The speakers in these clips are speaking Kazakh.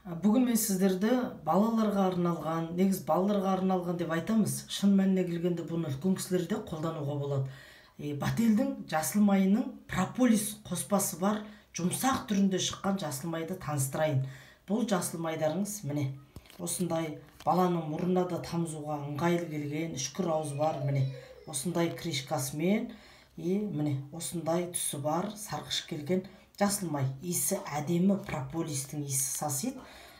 Бүгін мен сіздерді балаларға арналған, негіз балаларға арналған деп айтамыз. Шын мәніне келгенде бұны үлкен кісілер де қолдануға болады. Бательдің жасыл майының прополис қоспасы бар, жұмсақ түрінде шыққан жасыл майды таныстырайын. Бұл жасыл майдарыңыз міне осындай баланың мұрнына да тамызуға ыңғайлы келген үшкір ауыз бар, міне осындай крышкасымен, міне осындай түсі бар, сарғыш келген жасыл май. Иісі әдемі, прополистің иісі сасиды.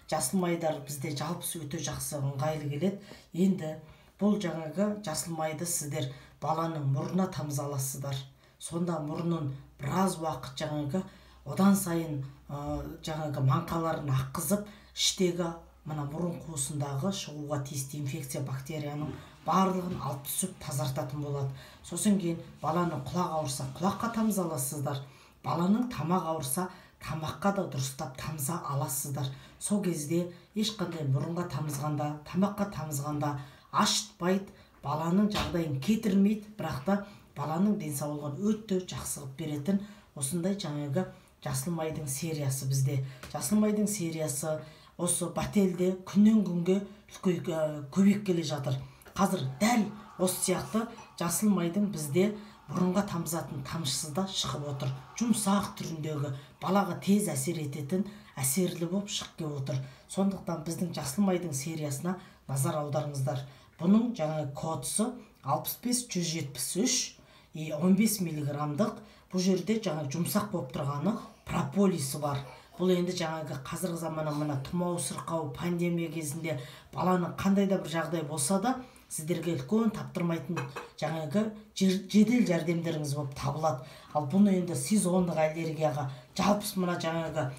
Жасыл майдар бізде жалпысы өте жақсы, ыңғайлы келеді. Енді бұл жаңағы жасыл майды сіздер баланың мұрнына тамыза аласыздар. Сонда мұрнын біраз уақыт жаңағы одан сайын жаңағы маңқаларын аққызып, іштегі мына мұрын қуысындағы шығуға тиісті инфекция бактерияның барлығын алып түсіп тазартатын болады. Сосын кейін баланың құлақ ауырса құлаққа тамыза аласыздар. Баланың тамақ ауырса тамаққа да дұрыстап тамыза аласыздар. Сол кезде ешқандай мұрынға тамызғанда, тамаққа тамызғанда ашытпайды, баланың жағдайын кетірмейді, бірақ та баланың денсаулығын өте жақсы қылып беретін осындай жаңағы жасыл майдың сериясы бізде. Жасыл майдың сериясы осы Бательде күннен күнге көбейіп келе жатыр. Қазір дәл осы сияқты жасыл майдың бізде мұрынға тамызатын тамшысы да шығып отыр. Жұмсақ түріндегі, балаға тез әсер ететін, әсерлі болып шығып келіп отыр. Сондықтан біздің жасыл майдың сериясына назар аударыңыздар. Бұның жаңағы кодысы 65-173, 15 миллиграмдық. Бұл жерде жаңағы жұмсақ болып тұрғаны прополисі бар. Бұл енді жаңағы қазіргі заманда мына тұмау, сырқау, пандемия кезінде баланың қандай да бір жағдай болса да сіздерге үлкен таптырмайтын жаңағы жедел жәрдемдеріңіз болып табылады. Ал бұны енді сезондық аллергияға, жалпы жаңағы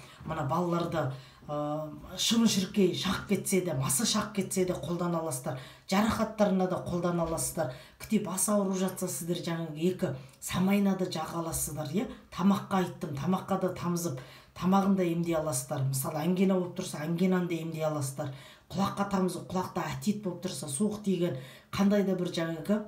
балаларды шыбын-шіркей шақ кетсе де, маса шақ кетсе де қолдана аласыздар. Жарақаттарына да қолдана аласыздар. Күте бас ауырып жатса сіздер жаңағы екі самайына да жаға аласыздар. Тамаққа айттым, тамаққа да тамызып, тамағын да емдей аласыздар. Мысалы, ангина болып тұрса, ангинаны да емдей аласыздар. Құлаққа тамызып, құлақта отит болып тұрса, суық тиген қандай да бір жаңағы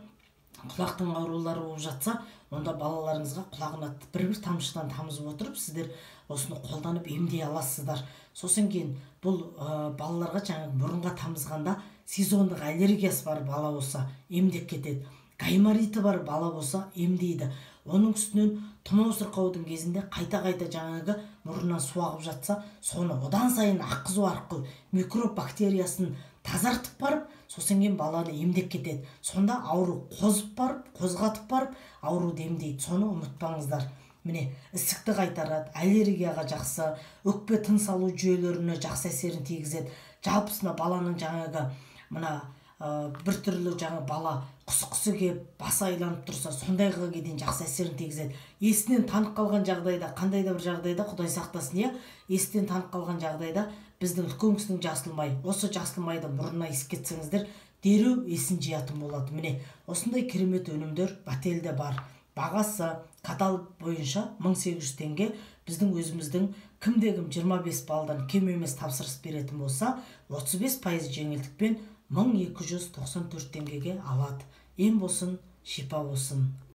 құлақтың аурулары болып жатса, онда балаларыңызға құлағына бір тамшыдан тамызып отырып, сіздер осыны қолданып емдей аласыздар. Сосын кейін бұл балаларға жаңағы мұрынға тамызғанда сезондық аллергиясы бар бала болса емдеп кетеді. Гаймориті бар бала болса емдейді. Оның үстінен тұмау сырқаудың кезінде қайта-қайта жаңағы мұрнынан су ағып жатса, соны одан сайын аққызу арқылы микроб бактериясын тазартып барып, сосын кейін баланы емдеп кетеді. Сонда ауру қозып барып, қозғатып барып, ауруды емдейді. Соны ұмытпаңыздар. Міне, ісікті қайтарады, аллергияға жақсы, өкпе тыныс алу жүйелеріне жақсы әсерін тигізеді. Жалпысына баланың жаңағы бір түрлі жаңа бала құсы кеп, басы айланып тұрса, сондайға дейін жақсы әсерін тигізеді. Есінен танып қалған жағдайда, қандай да бір жағдайда, Құдай сақтасын, есінен танып қалған жағдайда біздің үлкен кісінің жасыл май, осы жасыл майды мұрнына иісіп кетсеңіздер, дереу есін жиятын болады. Міне, осындай керемет өнімдер Бательде бар. Бағасы каталог бойынша 1800 теңге. Біздің өзіміздің кімде-кім 25 балдан кем емес тапсырыс беретін болса, 35% жеңілдікпен 1294 теңгеге алады. Ем болсын, шипа болсын.